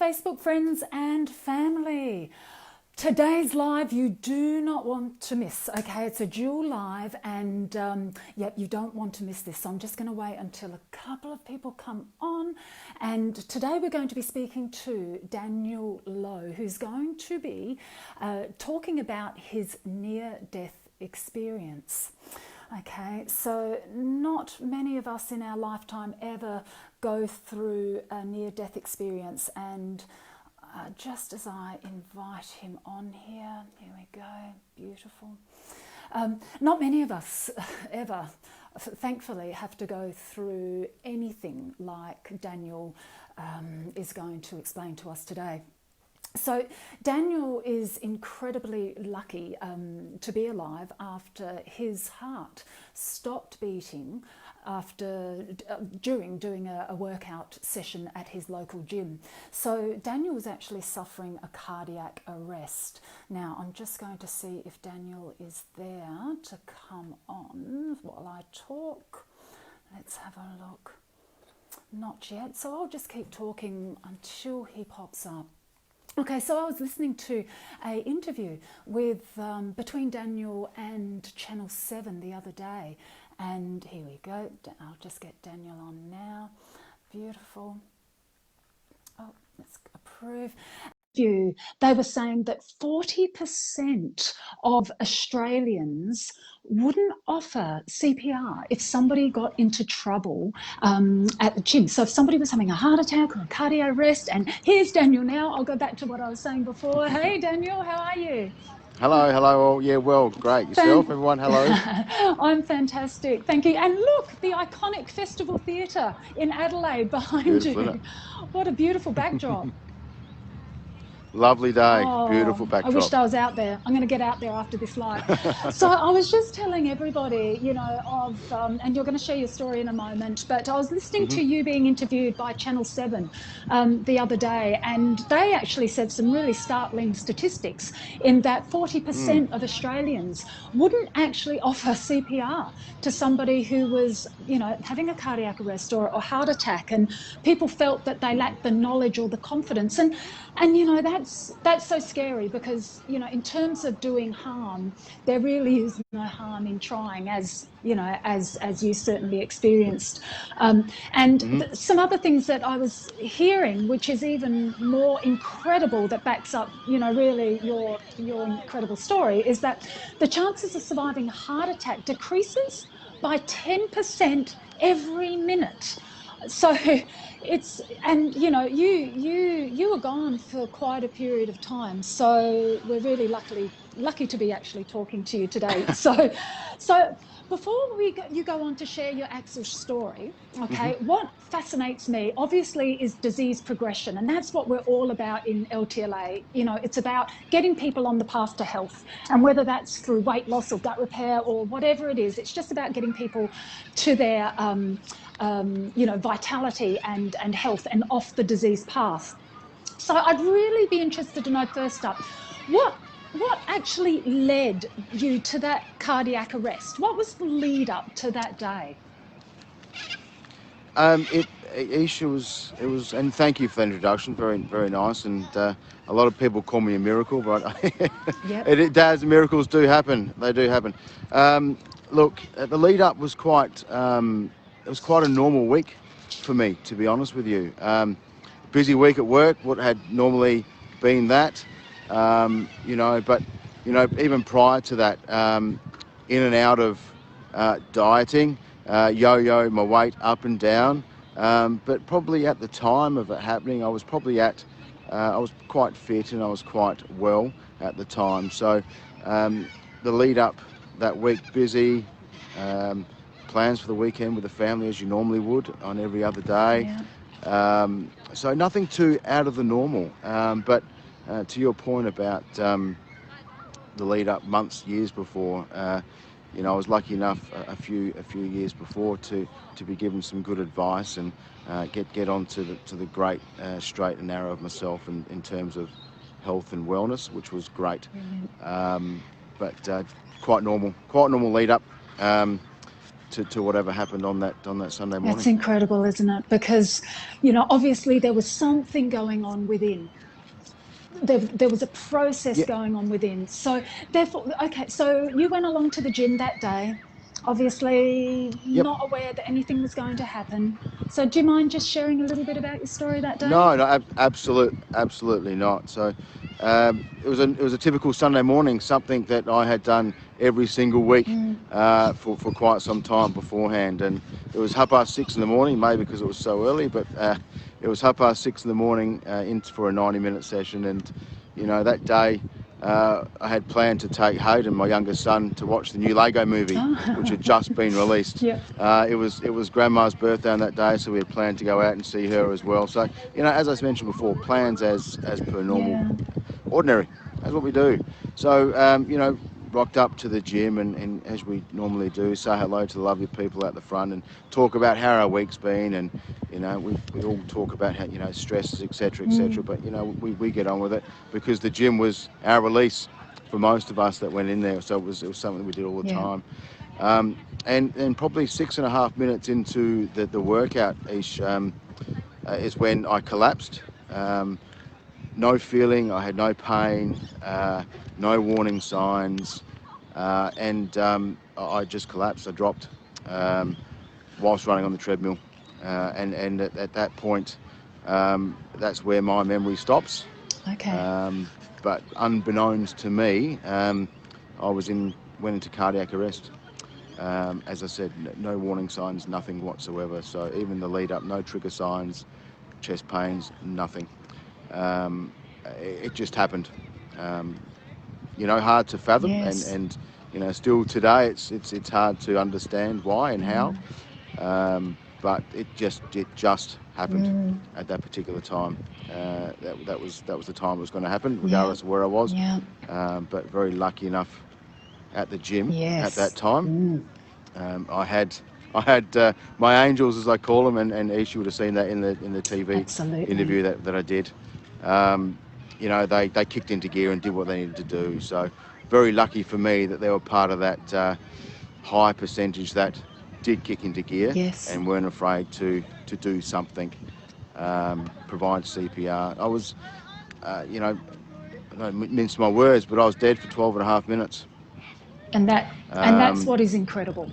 Facebook friends and family. Today's live you do not want to miss, okay? It's a dual live and you don't want to miss this. So I'm just going to wait until a couple of people come on. And today we're going to be speaking to Daniel Lowe, who's going to be talking about his near-death experience. Okay, so not many of us in our lifetime ever go through a near-death experience, and just as I invite him on here we go, beautiful. Not many of us ever, thankfully, have to go through anything like Daniel is going to explain to us today. So Daniel is incredibly lucky to be alive after his heart stopped beating during doing a workout session at his local gym. So Daniel was actually suffering a cardiac arrest. Now I'm just going to see if Daniel is there to come on while I talk. Let's have a look. Not yet, so I'll just keep talking until he pops up. Okay, so I was listening to an interview with between Daniel and Channel 7 the other day, and here we go. I'll just get Daniel on now. Beautiful. Oh, let's approve. They were saying that 40% of Australians wouldn't offer CPR if somebody got into trouble at the gym. So if somebody was having a heart attack or a cardiac arrest, and here's Daniel now. I'll go back to what I was saying before. Hey, Daniel, how are you? Hello all. Yeah, well, great. Yourself, everyone, hello. I'm fantastic, thank you. And look, the iconic Festival Theatre in Adelaide behind Beautiful, you. isn't it? What a beautiful backdrop. Lovely day, beautiful Oh, I backdrop. wished I was out there. I'm going to get out there after this live. So I was just telling everybody, and you're going to share your story in a moment, but I was listening to you being interviewed by Channel 7 the other day, and they actually said some really startling statistics in that 40% of Australians wouldn't actually offer CPR to somebody who was, having a cardiac arrest or heart attack, and people felt that they lacked the knowledge or the confidence. And that's so scary because, in terms of doing harm, there really is no harm in trying, as you certainly experienced. Some other things that I was hearing, which is even more incredible, that backs up, really your incredible story, is that the chances of surviving a heart attack decreases by 10% every minute. So you were gone for quite a period of time. So we're really lucky to be actually talking to you today. So before you go on to share your actual story, okay, what fascinates me obviously is disease progression, and that's what we're all about in LTLA. It's about getting people on the path to health, and whether that's through weight loss or gut repair or whatever it is, it's just about getting people to their vitality and health and off the disease path. So I'd really be interested to know, first up, what actually led you to that cardiac arrest? What was the lead up to that day? It was, and thank you for the introduction. Very, very nice. And a lot of people call me a miracle, but miracles do happen. They do happen. Look, the lead up was quite a normal week for me, to be honest with you. Busy week at work, what had normally been that, but even prior to that, in and out of dieting, yo-yo my weight up and down, but probably at the time of it happening, I was quite fit and I was quite well at the time. So the lead up that week, busy, plans for the weekend with the family as you normally would on every other day. Yeah. So nothing too out of the normal. But to your point about the lead up months, years before, I was lucky enough a few years before to be given some good advice and get on to the great straight and narrow of myself in terms of health and wellness, which was great. But quite normal lead up. to whatever happened on that Sunday morning. That's incredible, isn't it? Because, obviously there was something going on within. There was a process Yeah. going on within. So therefore, okay, so you went along to the gym that day, obviously Yep. not aware that anything was going to happen. So do you mind just sharing a little bit about your story that day? No, absolutely not. So it was a typical Sunday morning, something that I had done every single week for quite some time beforehand. And it was 6:30 in the morning, maybe because it was so early, but it was 6:30 in the morning for a 90-minute session. And that day I had planned to take Hayden, my youngest son, to watch the new Lego movie, which had just been released. Yep. It was Grandma's birthday on that day, so we had planned to go out and see her as well. So, as I mentioned before, plans as per normal, ordinary. That's what we do. So, rocked up to the gym and as we normally do, say hello to the lovely people at the front and talk about how our week's been. And, we all talk about how, stresses, etc., etc. But, we get on with it because the gym was our release for most of us that went in there. So it was something we did all the time. And probably 6.5 minutes into the workout, is when I collapsed. No feeling, I had no pain, no warning signs, and I just collapsed. I dropped whilst running on the treadmill, and at that point, that's where my memory stops. Okay. But unbeknownst to me, I went into cardiac arrest. As I said, no warning signs, nothing whatsoever. So even the lead up, no trigger signs, chest pains, nothing. It just happened. Hard to fathom, Yes. and still today it's hard to understand why and how. But it just happened at that particular time. That was the time it was going to happen, regardless of where I was. Yeah. But very lucky enough at the gym Yes. at that time. I had my angels, as I call them, and Isha would have seen that in the TV Absolutely. interview that I did. They kicked into gear and did what they needed to do. So very lucky for me that they were part of that high percentage that did kick into gear and weren't afraid to do something, provide CPR. I was, I don't mince my words, but I was dead for 12.5 minutes. And that's what is incredible.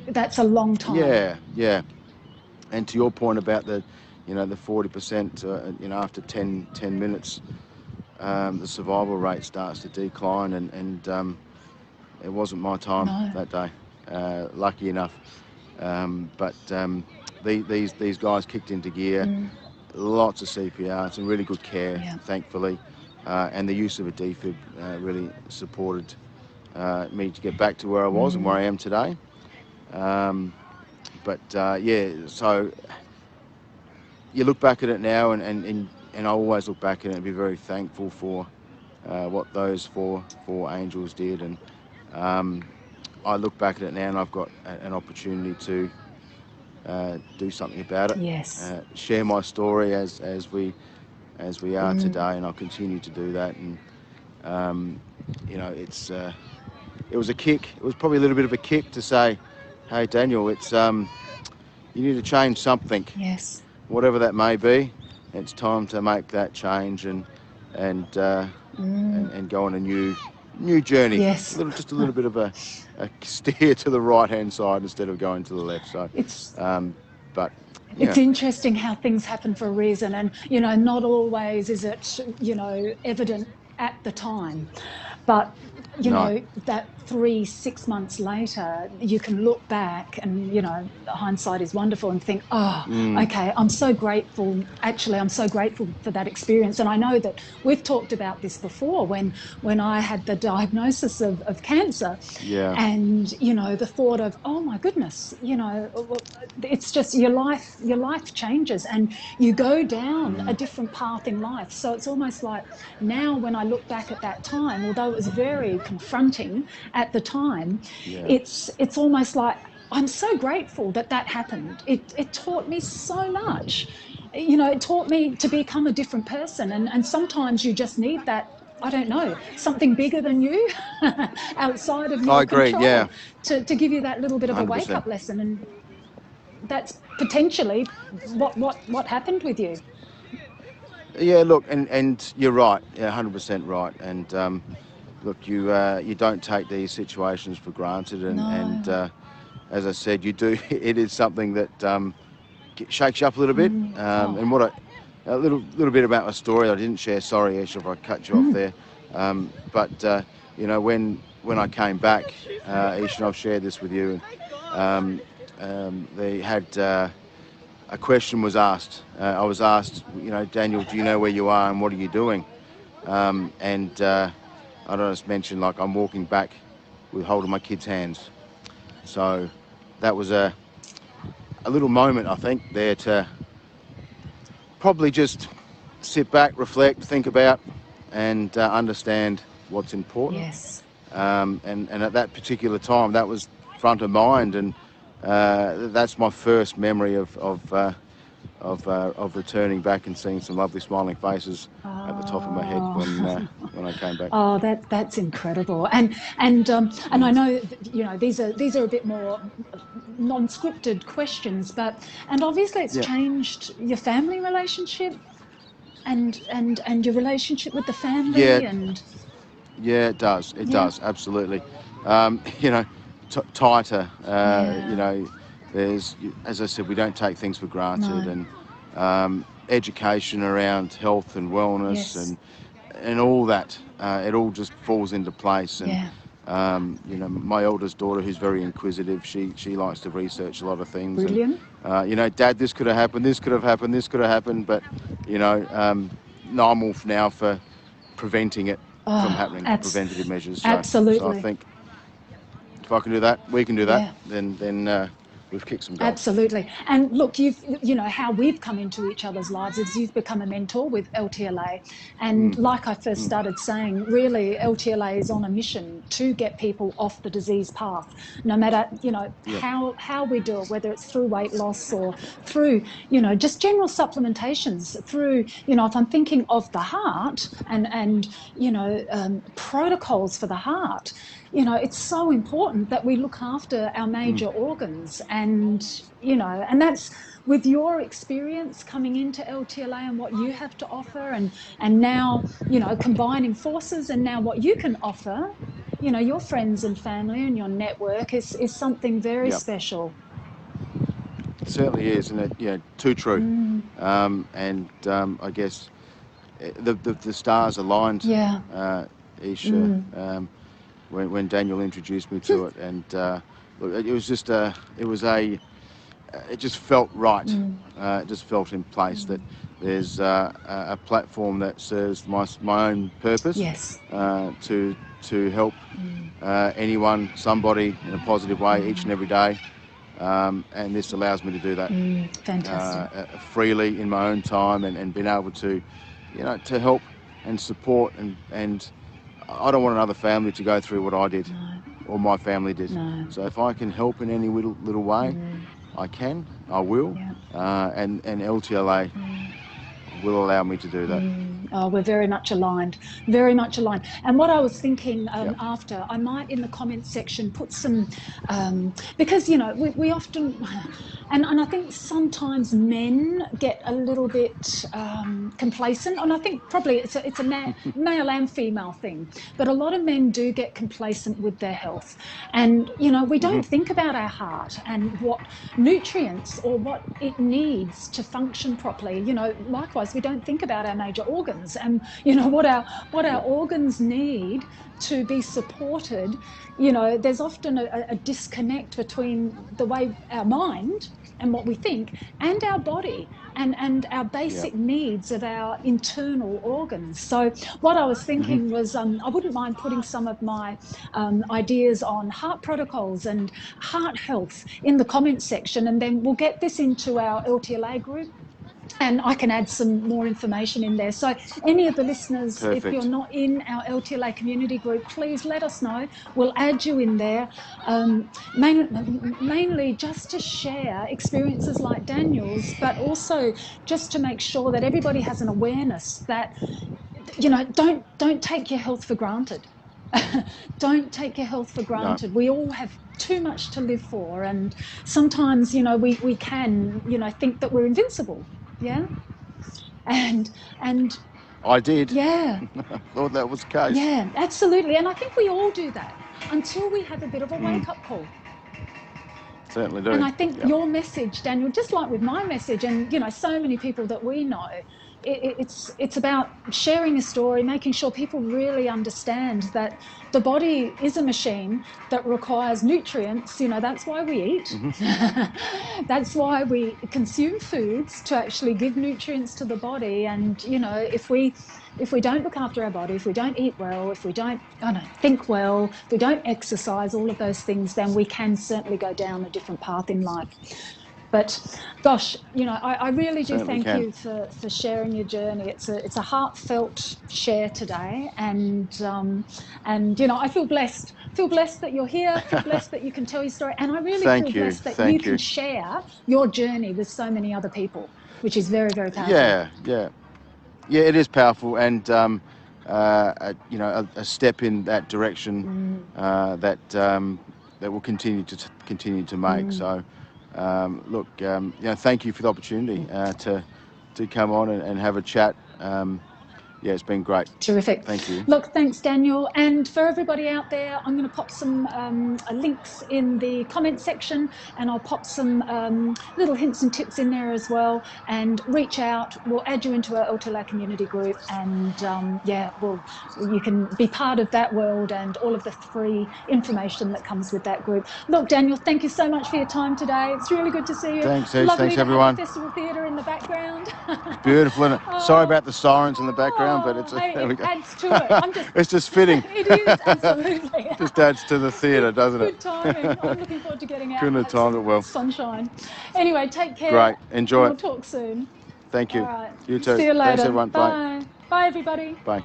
That's a long time. Yeah. And to your point about the 40%, after 10 minutes, the survival rate starts to decline, and it wasn't my time that day. Lucky enough, but these guys kicked into gear. Lots of CPR, some really good care, thankfully, and the use of a defib really supported me to get back to where I was and where I am today. So you look back at it now, and I always look back at it and be very thankful for what those four angels did. And I look back at it now, and I've got an opportunity to do something about it. Yes. Share my story as we are today, and I'll continue to do that. And it was a kick. It was probably a little bit of a kick to say, "Hey, Daniel, it's you need to change something." Yes. Whatever that may be, it's time to make that change and go on a new journey. Yes. Just a little bit of a steer to the right-hand side instead of going to the left. So It's interesting how things happen for a reason, and not always is it evident at the time, but that 3-6 months later you can look back and hindsight is wonderful and think, okay, I'm so grateful. Actually, I'm so grateful for that experience. And I know that we've talked about this before when I had the diagnosis of cancer, and the thought of, oh my goodness, it's just your life changes and you go down a different path in life. So it's almost like now when I look back at that time, although it was very confronting at the time, it's almost like I'm so grateful that happened. It taught me so much. It taught me to become a different person, and sometimes you just need that I don't know, something bigger than you outside of I your agree. Yeah, control to give you that little bit of a wake 100%. up lesson. And that's potentially what happened with you. Yeah, look, and you're right. Yeah, 100% right. And look, you don't take these situations for granted. And No. as I said, you do. It is something that shakes you up a little bit. Oh. And a little bit about my story I didn't share. Sorry, Ash, if I cut you off there. But when I came back, Ish, and I've shared this with you, they had a question was asked. I was asked, Daniel, do you know where you are and what are you doing? And I don't just mention, like, I'm walking back with holding my kids' hands. So that was a little moment, I think, there to probably just sit back, reflect, think about, and understand what's important. Yes. And at that particular time, that was front of mind, and that's my first memory of returning back and seeing some lovely smiling faces at the top of my head when I came back. Oh, that's incredible. And I know that, these are a bit more non-scripted questions, and obviously it's Yeah, changed your family relationship and your relationship with the yeah, family and yeah. It does. It yeah, does absolutely. You know, tighter. yeah, There's, as I said, we don't take things for granted, no, and education around health and wellness yes, and all that. It all just falls into place. And yeah, my eldest daughter, who's very inquisitive, she likes to research a lot of things. And brilliant. Dad, this could have happened, this could have happened, this could have happened, but no, I'm all now for preventing it from Oh, happening, preventative measures. So I absolutely. think if I can do that, we can do that. Yeah. Then we've kicked some goals. Absolutely. And look, how we've come into each other's lives is you've become a mentor with LTLA. And like I first started saying, really, LTLA is on a mission to get people off the disease path, no matter, Yeah, how we do it, whether it's through weight loss or through, just general supplementations, through, if I'm thinking of the heart and protocols for the heart, it's so important that we look after our major organs. And that's with your experience coming into LTLA and what you have to offer, and now, combining forces, and now what you can offer, your friends and family and your network is something very yeah, special. it certainly is, and too true. And I guess the stars aligned, Yeah. Isha, when Daniel introduced me to it, and look, it was just it just felt right. It just felt in place that there's a platform that serves my own purpose, Yes. to help anyone, somebody in a positive way each and every day. And this allows me to do that Fantastic. freely in my own time, and being able to, to help and support, and I don't want another family to go through what I did No, or my family did. no. So if I can help in any little way, I will, Yeah. and LTLA will allow me to do that. Oh, we're very much aligned, very much aligned. And what I was thinking Yep. after, I might in the comments section put some, because, we often, and I think sometimes men get a little bit complacent. And I think probably it's a male and female thing, but a lot of men do get complacent with their health. And, we don't think about our heart and what nutrients or what it needs to function properly. Likewise, we don't think about our major organs and what our Yep. organs need to be supported. There's often a disconnect between the way our mind and what we think and our body and our Yep. basic needs of our internal organs. So what I was thinking was, I wouldn't mind putting some of my ideas on heart protocols and heart health in the comments section, and then we'll get this into our LTLA group, and I can add some more information in there. So any of the listeners, if you're Perfect. not in our LTLA community group, please let us know. We'll add you in there, mainly just to share experiences like Daniel's, but also just to make sure that everybody has an awareness that you know, don't take your health for granted. Don't take your health for granted. We all have too much to live for, and sometimes, you know, we can, you know, think that we're invincible. Yeah. And I did. yeah, I thought that was the case. yeah, absolutely. And I think we all do that until we have a bit of a wake-up call. Certainly do. And I think Yep. your message, Daniel, just like with my message, and you know, so many people that we know, it's about sharing a story, making sure people really understand that the body is a machine that requires nutrients. You know, that's why we eat. That's why we consume foods, to actually give nutrients to the body. And you know, if we don't look after our body, if we don't eat well, if we don't, I don't know, think well, if we don't exercise, all of those things, then we can certainly go down a different path in life. But gosh, you know, I really do Certainly thank can. you for sharing your journey. It's a heartfelt share today, and you know, I feel blessed. Feel blessed that you're here. Feel blessed that you can tell your story, and I really feel Thank you. blessed that you Thank can you. share your journey with so many other people, which is very, very powerful. Yeah, yeah. Yeah, it is powerful, and you know, a step in that direction that we'll continue to make. So, look, you know, thank you for the opportunity to come on and have a chat. Yeah, it's been great. Terrific. Thank you. Look, thanks, Daniel. And for everybody out there, I'm going to pop some links in the comment section, and I'll pop some little hints and tips in there as well. And reach out. We'll add you into our LTLA community group, and yeah, you can be part of that world and all of the free information that comes with that group. Look, Daniel, thank you so much for your time today. It's really good to see you. Thanks, Ace. Lovely Thanks, to everyone. have the Festival Theatre in the background. Beautiful, isn't it? Sorry about the sirens in the background, but it's Hey, there we it go. adds to it. It's just fitting. It is, absolutely. Just adds to the theatre, doesn't it? Good timing. I'm looking forward to getting out Couldn't and have have timed it some well. sunshine. Anyway, take care, Great. Enjoy and it. we'll talk soon. Thank All you. right. You too. See you Thanks, later. everyone. Bye. Bye. Bye, everybody. Bye.